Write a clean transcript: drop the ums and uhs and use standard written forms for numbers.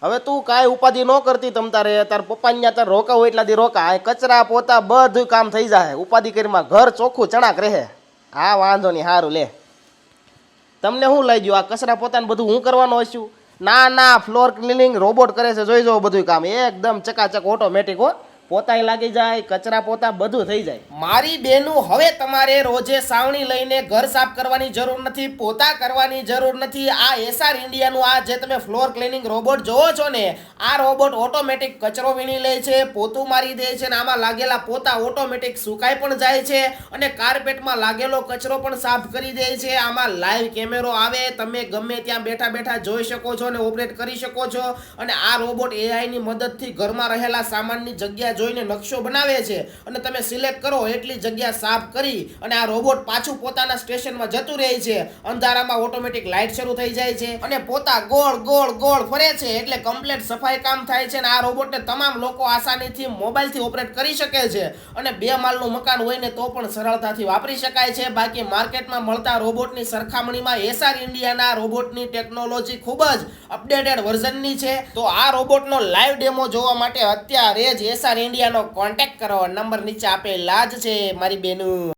હવે તું કાંઈ ઉપાધિ ન કરતી તમ તારે તાર પપ્પાને ત્યાં તાર રોકા હોય એટલા દી રોકા આ કચરા પોતા બધું કામ થઈ જાય ઉપાધિ કરીમાં ઘર ચોખ્ખું ચણાક રહે. હા વાંધો નહીં સારું લે. તમને શું લઈ ગયું આ કચરા પોતાને બધું હું કરવાનો હશું? ના ના ફ્લોર ક્લિનિંગ રોબોટ કરે છે જોઈ જો બધું કામ એકદમ ચકાચક ઓટોમેટિક હો. પોતાય લાગી જાય કચરા પોતા બધું થઈ જાય. મારી બેનું હવે તમારે રોજે સાવણી લઈને ઘર સાફ કરવાની જરૂર નથી, પોતા કરવાની જરૂર નથી. આ એસઆર ઇન્ડિયાનું આ જે તમે ફ્લોર ક્લિનિંગ રોબોટ જોવો છો ને આ રોબોટ ઓટોમેટિક કચરો વીણી લે છે, પોતું મારી દે છે અને આમાં લાગેલા પોતા ઓટોમેટિક સુકાઈ પણ જાય છે અને કાર્પેટમાં લાગેલો કચરો પણ સાફ કરી દે છે. આમાં લાઈવ કેમેરો આવે, તમે ગમે ત્યાં બેઠા બેઠા જોઈ શકો છો અને ઓપરેટ કરી શકો છો. અને આ રોબોટ એઆઈ ની મદદથી ઘરમાં રહેલા સામાનની જગ્યા જોઈને નકશો બનાવે છે અને તમે સિલેક્ટ કરો એટલી જગ્યા સાફ કરી અને આ રોબોટ પાછું પોતાના સ્ટેશનમાં જતું રહે છે. અંધારામાં ઓટોમેટિક લાઇટ શરૂ થઈ જાય છે અને પોતા ગોળ ગોળ ગોળ ફરે છે એટલે કમ્પ્લીટ સફાઈ કામ થાય છે. અને આ રોબોટને તમામ લોકો આસાનીથી મોબાઈલથી ઓપરેટ કરી શકે છે અને 2 માળનું મકાન હોય ને તો પણ સરળતાથી વાપરી શકાય છે. બાકી માર્કેટમાં મળતા રોબોટની સરખામણીમાં એસઆર ઇન્ડિયાના રોબોટની ટેકનોલોજી ખૂબ જ અપડેટેડ વર્ઝનની છે. તો આ રોબોટનો લાઈવ ડેમો જોવા માટે અત્યારે જ એસઆર ઇન્ડિયાનો કોન્ટેક્ટ કરો, નંબર નીચે આપેલા જ છે મારી બેનું.